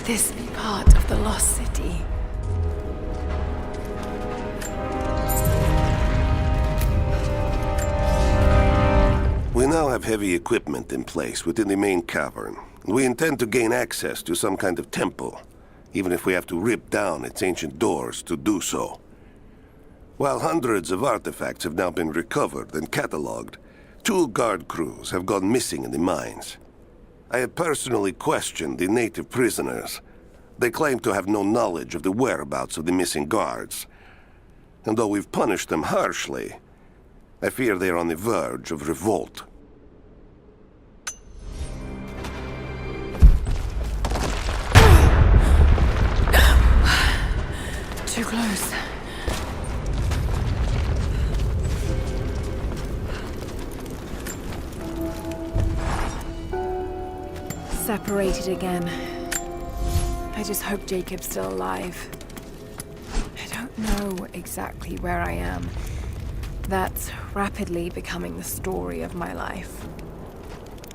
this be part of the Lost City? We now have heavy equipment in place within the main cavern. We intend to gain access to some kind of temple, even if we have to rip down its ancient doors to do so. While hundreds of artifacts have now been recovered and catalogued, 2 guard crews have gone missing in the mines. I have personally questioned the native prisoners. They claim to have no knowledge of the whereabouts of the missing guards. And though we've punished them harshly, I fear they are on the verge of revolt. Too close. Separated again. I just hope Jacob's still alive. I don't know exactly where I am. That's rapidly becoming the story of my life.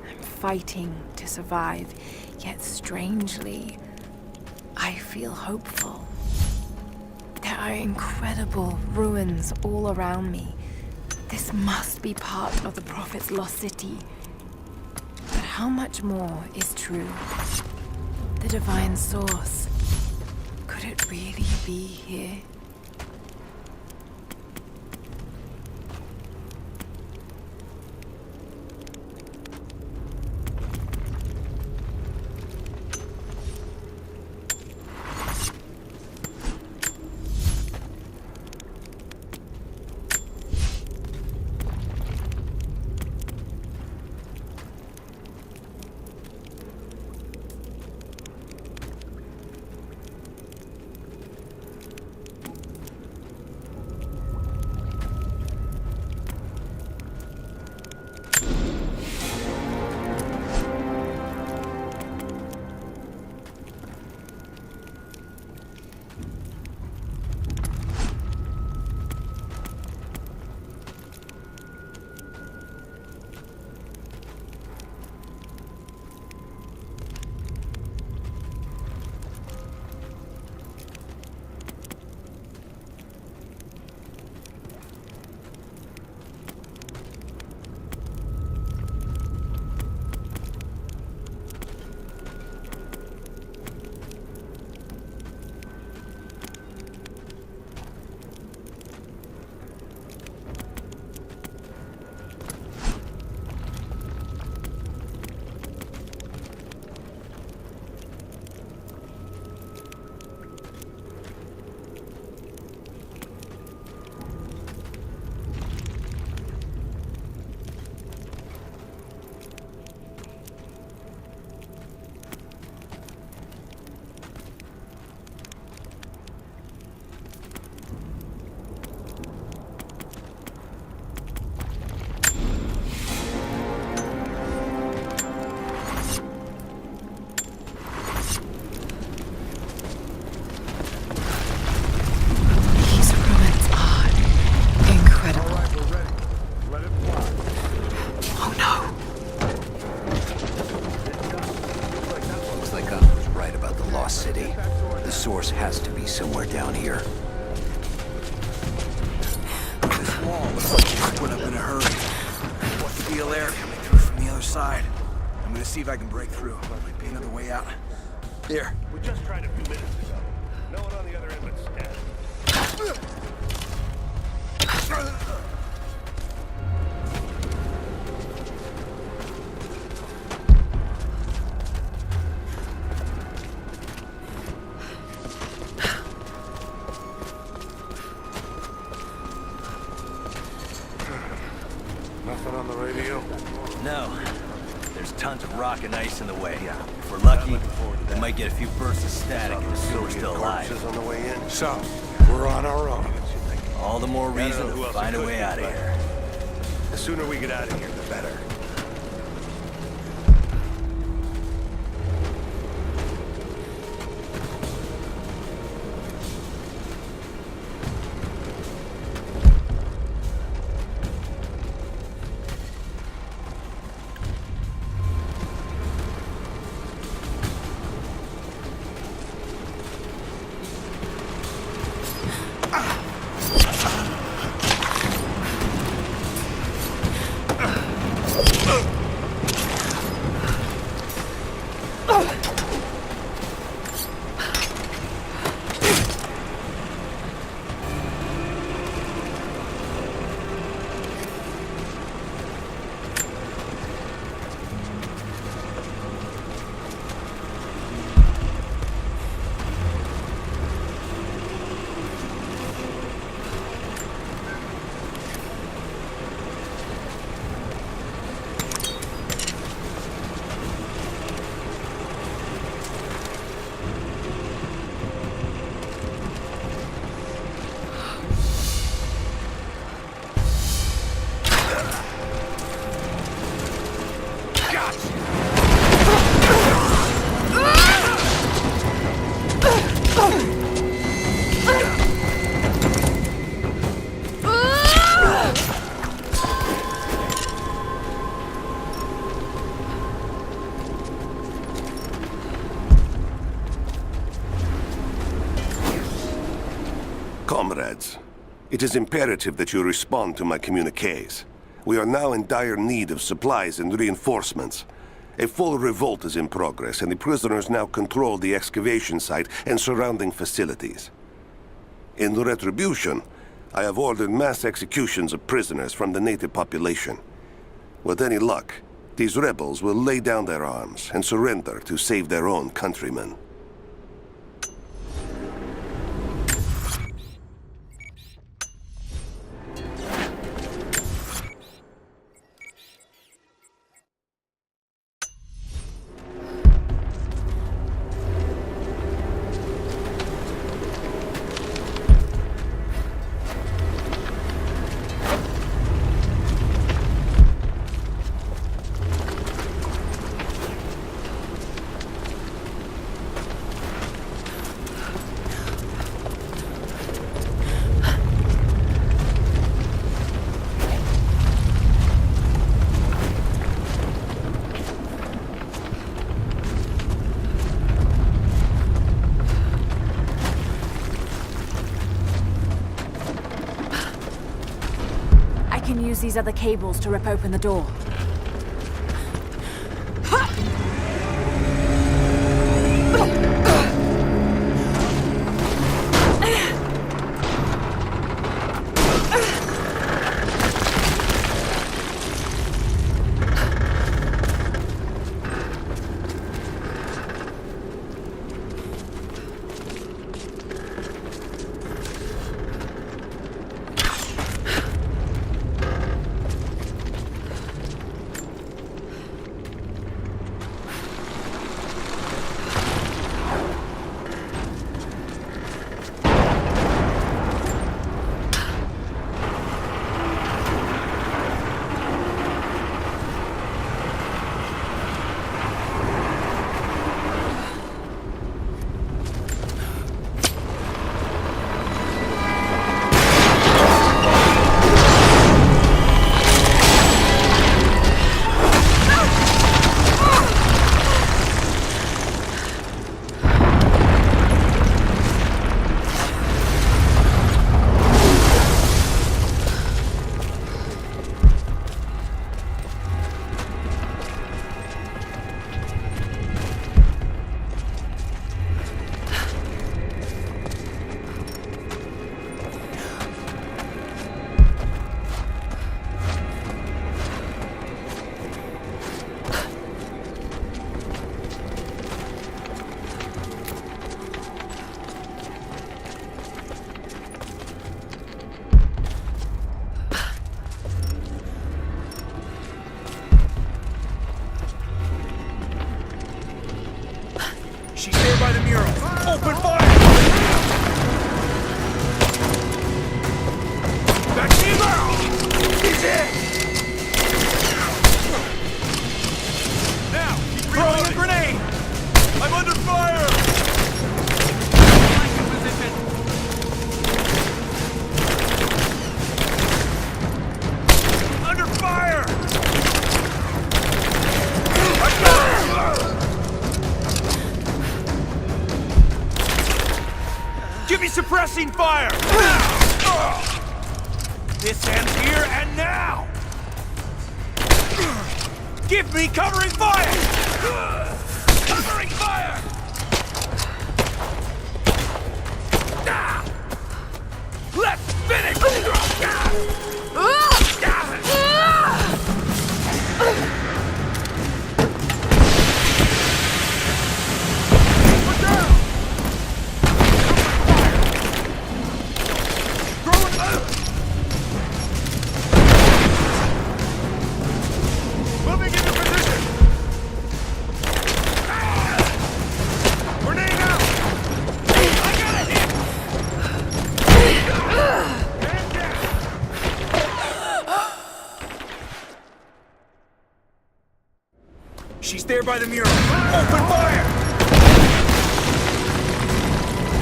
I'm fighting to survive, yet strangely, I feel hopeful. There are incredible ruins all around me. This must be part of the Prophet's lost city. But how much more is true? The divine source. Could it really be here? Somewhere down here. This wall looks like it's put up in a hurry. Feel air coming through from the other side. I'm gonna see if I can break through. Might be another way out. Here. We just tried a few minutes ago. No one on the other end but Stan. Nothing on the radio? No. There's tons of rock and ice in the way. If we're lucky, we might get a few bursts of static and assume we're still alive. On the way in. So, we're on our own. All the more reason to find a way out of here. The sooner we get out of here, the better. It is imperative that you respond to my communiques. We are now in dire need of supplies and reinforcements. A full revolt is in progress, and the prisoners now control the excavation site and surrounding facilities. In retribution, I have ordered mass executions of prisoners from the native population. With any luck, these rebels will lay down their arms and surrender to save their own countrymen. I can use these other cables to rip open the door. She's there by the mural. Open fire! Back to you! He's in! Now, keep throwing a grenade! I'm under fire! Under fire! I got it! Give me suppressing fire! This ends here and now! Give me covering fire! Covering fire! Let's finish! Moving into position! Grenade out! I got a hit! Man down! She's there by the mural. Open fire!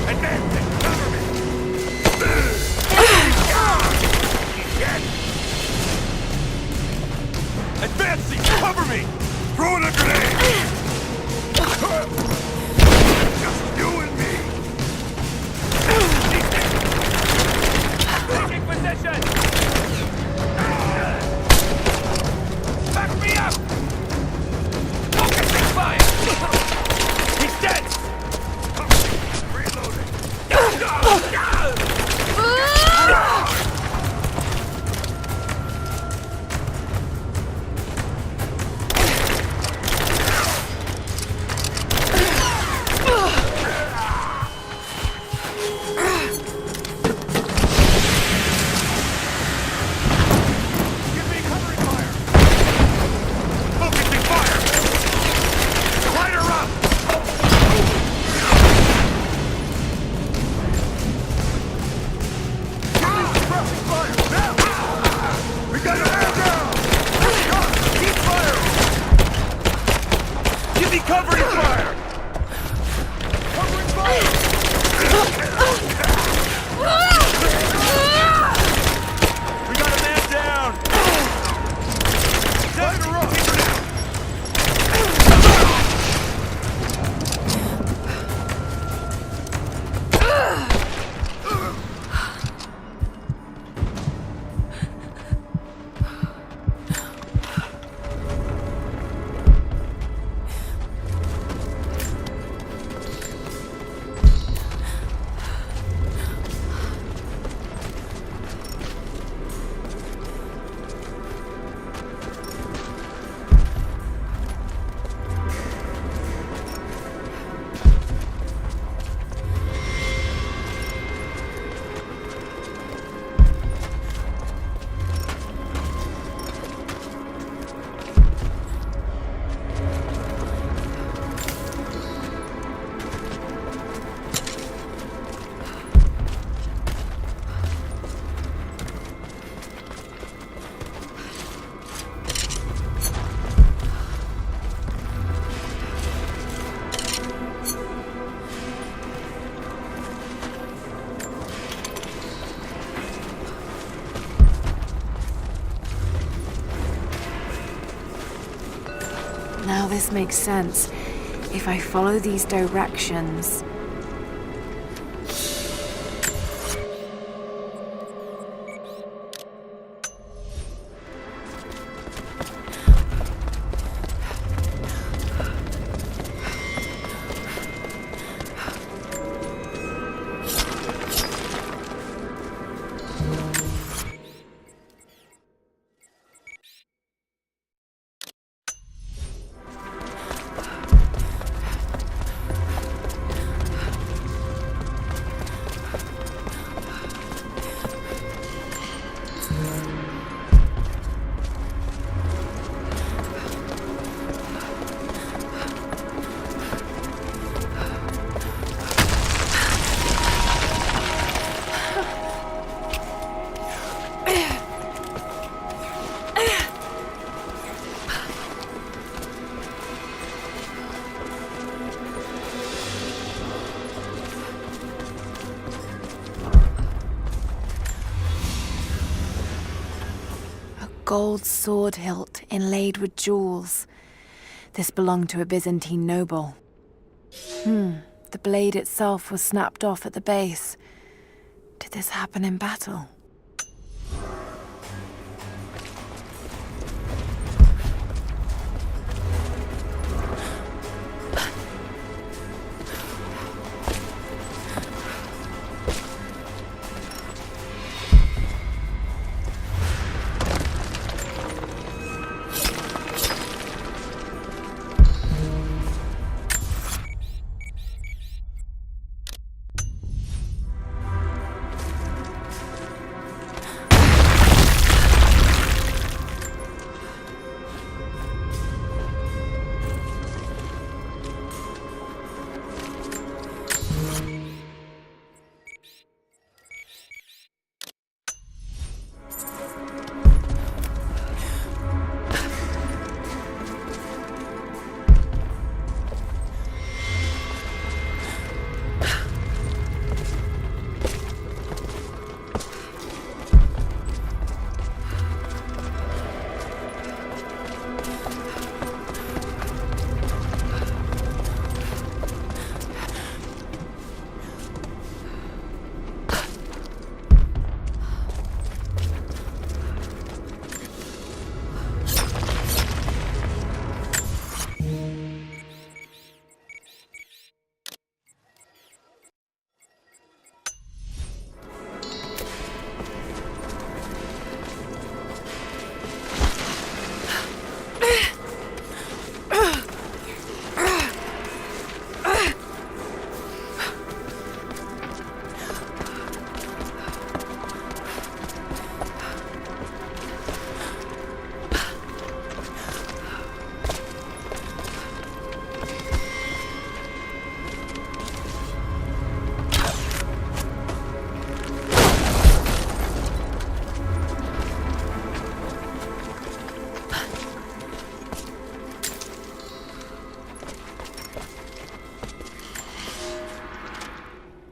Advance it! Cover me! She's dead! Advancing! Cover me! Throwing a grenade! Just you and me! got your man down! Keep firing! Give me covering fire! Covering fire! We got a man down! Down in a row! Keep her down! Now this makes sense. If I follow these directions... Gold sword hilt inlaid with jewels. This belonged to a Byzantine noble. The blade itself was snapped off at the base. Did this happen in battle?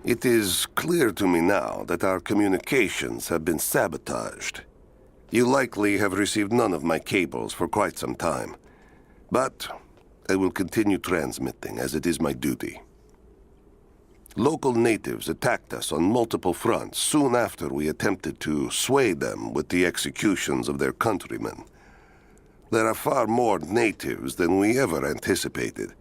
It is clear to me now that our communications have been sabotaged. You likely have received none of my cables for quite some time. But I will continue transmitting, as it is my duty. Local natives attacked us on multiple fronts soon after we attempted to sway them with the executions of their countrymen. There are far more natives than we ever anticipated.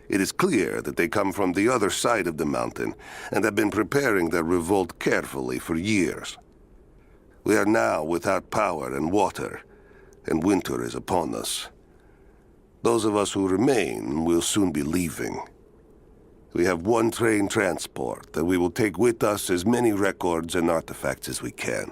It is clear that they come from the other side of the mountain and have been preparing their revolt carefully for years. We are now without power and water, and winter is upon us. Those of us who remain will soon be leaving. We have one train transport that we will take with us as many records and artifacts as we can.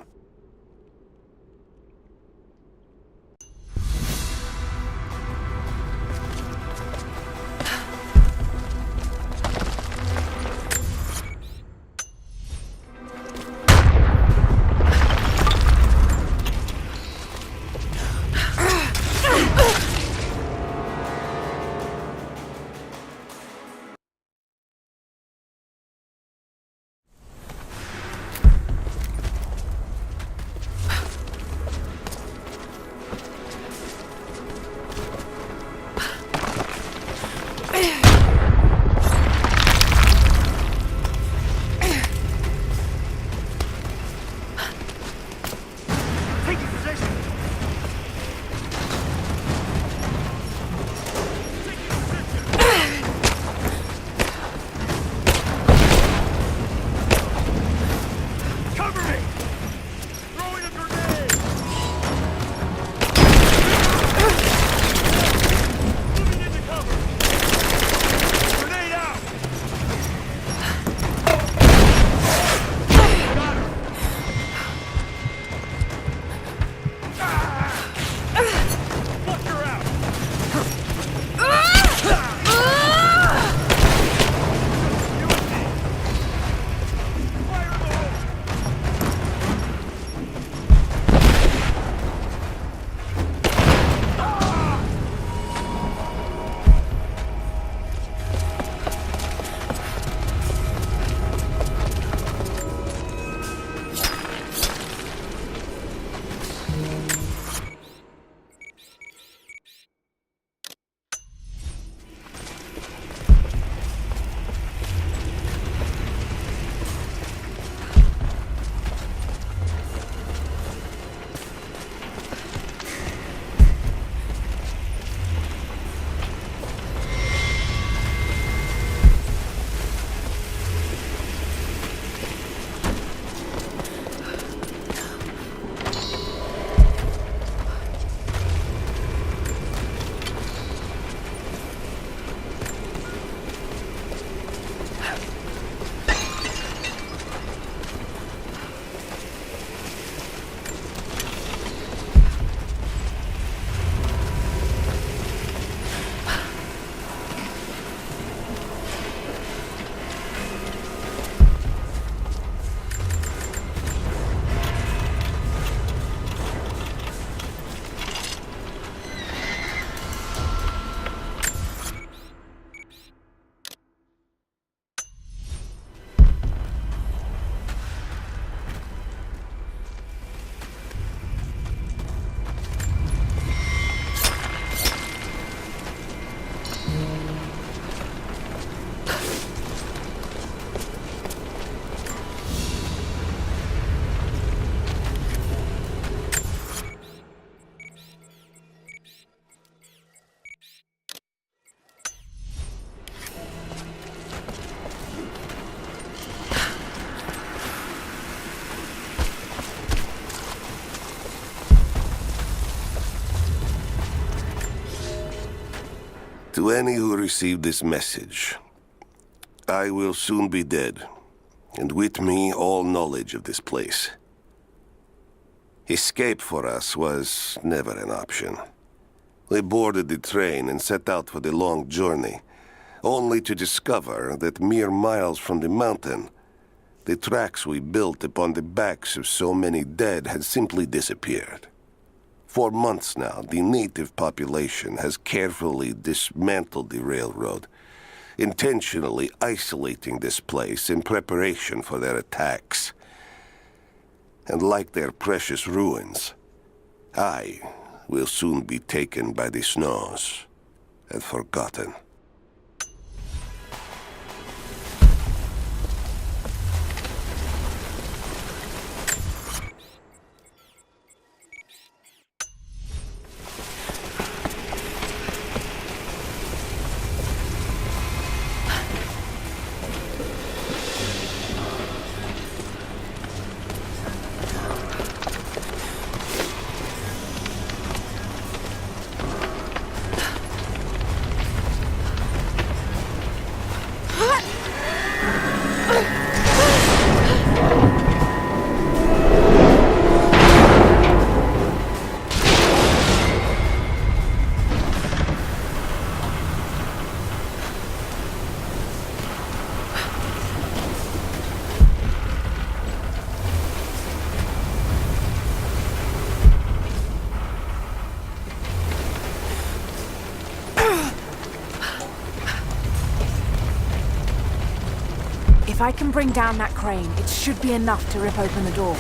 To any who received this message, I will soon be dead, and with me all knowledge of this place. Escape for us was never an option. We boarded the train and set out for the long journey, only to discover that mere miles from the mountain, the tracks we built upon the backs of so many dead had simply disappeared. For months now, the native population has carefully dismantled the railroad, intentionally isolating this place in preparation for their attacks. And like their precious ruins, I will soon be taken by the snows and forgotten. If I can bring down that crane, it should be enough to rip open the door.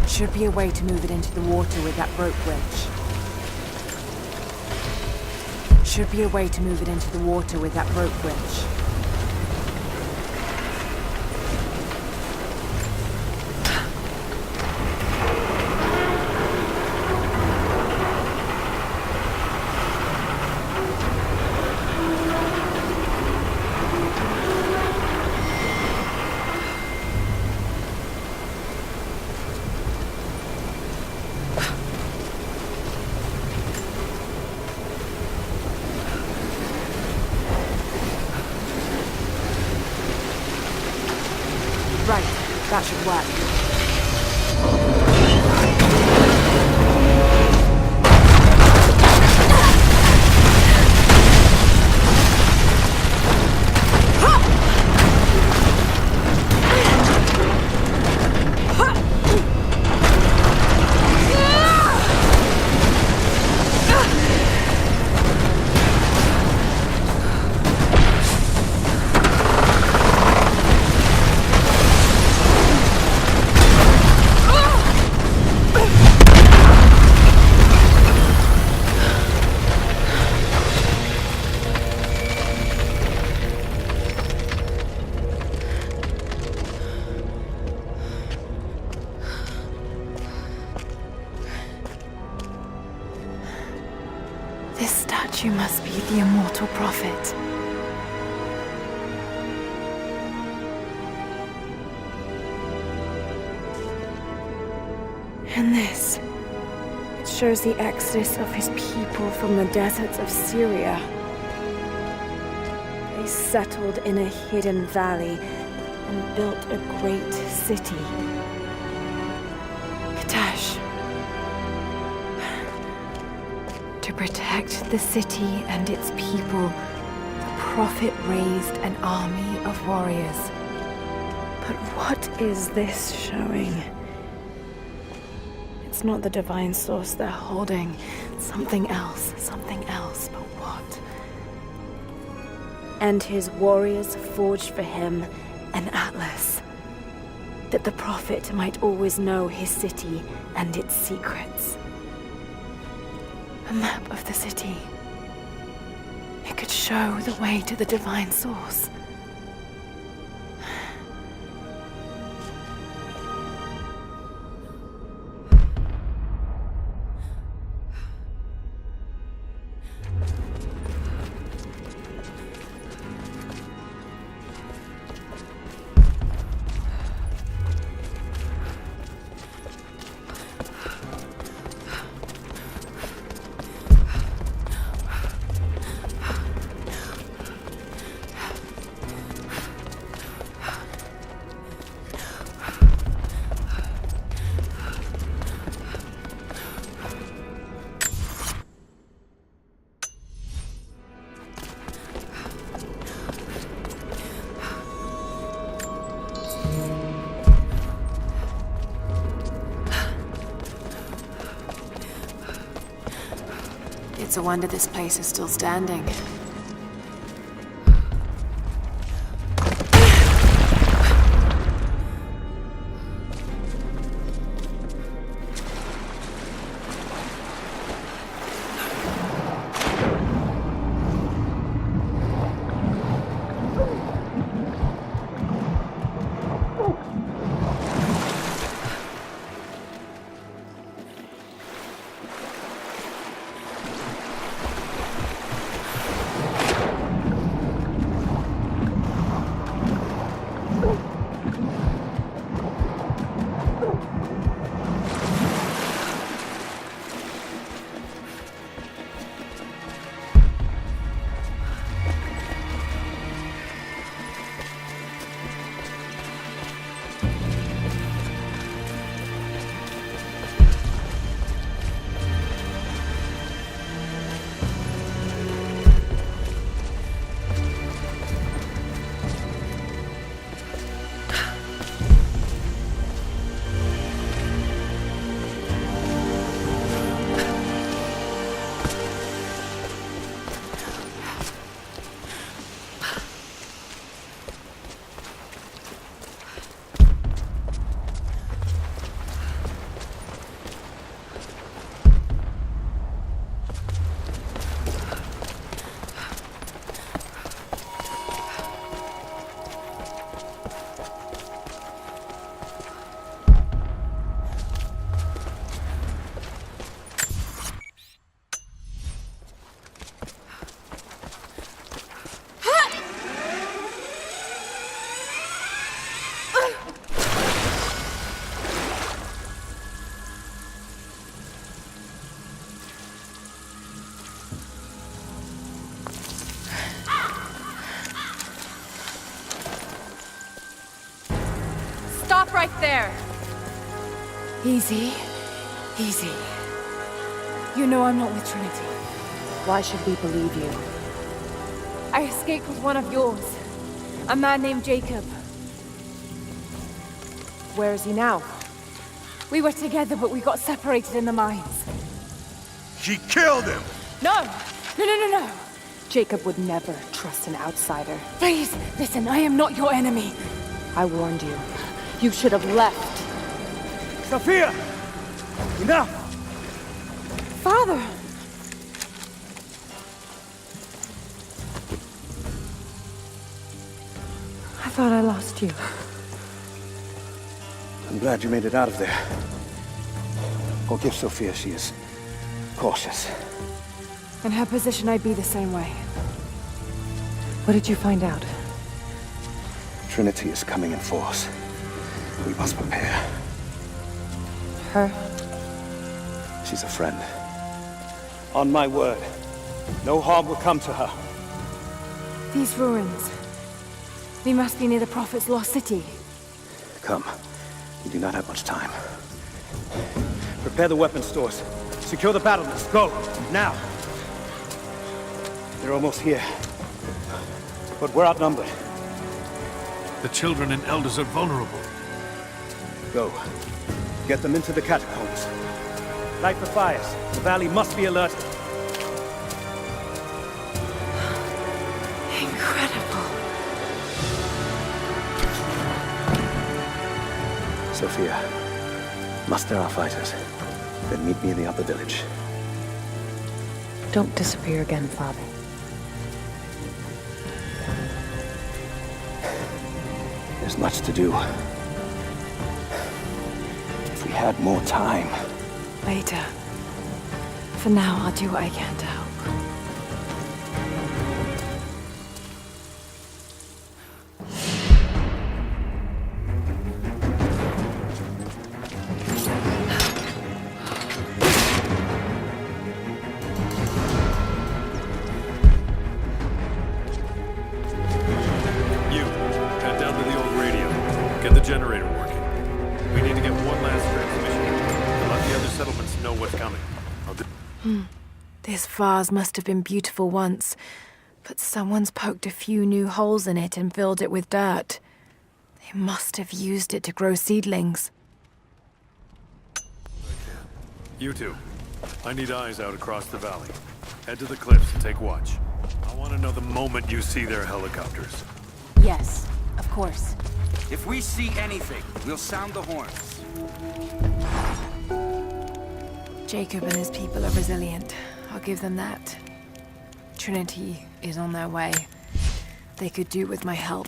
Should be a way to move it into the water with that rope winch. Should be a way to move it into the water with that rope winch. Right, that should work. This statue must be the immortal prophet. And this, it shows the exodus of his people from the deserts of Syria. They settled in a hidden valley and built a great city. Katash. To protect the city and its people, the prophet raised an army of warriors. But what is this showing? It's not the divine source they're holding. Something else, but what? And his warriors forged for him an atlas, that the prophet might always know his city and its secrets. A map of the city. It could show the way to the divine source. It's a wonder this place is still standing. Stop right there! Easy. Easy. You know I'm not with Trinity. Why should we believe you? I escaped with one of yours. A man named Jacob. Where is he now? We were together, but we got separated in the mines. She killed him! No! No! Jacob would never trust an outsider. Please, listen, I am not your enemy. I warned you. You should have left. Sophia! Enough! Father! I thought I lost you. I'm glad you made it out of there. Forgive Sophia, she is cautious. In her position, I'd be the same way. What did you find out? Trinity is coming in force. We must prepare. Her? She's a friend. On my word, no harm will come to her. These ruins. They must be near the Prophet's lost city. Come. We do not have much time. Prepare the weapon stores. Secure the battlements. Go! Now! They're almost here. But we're outnumbered. The children and elders are vulnerable. Go. Get them into the catacombs. Light the fires. The valley must be alerted. Incredible. Sophia, muster our fighters. Then meet me in the upper village. Don't disappear again, Father. There's much to do. If we had more time. Later. For now, I'll do what I can to help. You, head down to the old radio. Get the generator working. We need to get one last transmission and let the other settlements know what's coming. This vase must have been beautiful once, but someone's poked a few new holes in it and filled it with dirt. They must have used it to grow seedlings. You two, I need eyes out across the valley. Head to the cliffs and take watch. I want to know the moment you see their helicopters. Yes, of course. If we see anything, we'll sound the horns. Jacob and his people are resilient. I'll give them that. Trinity is on their way. They could do with my help.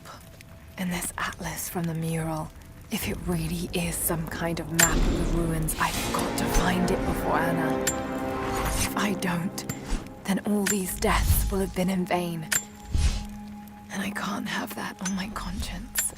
And this atlas from the mural. If it really is some kind of map of the ruins, I've got to find it before Anna. If I don't, then all these deaths will have been in vain. And I can't have that on my conscience.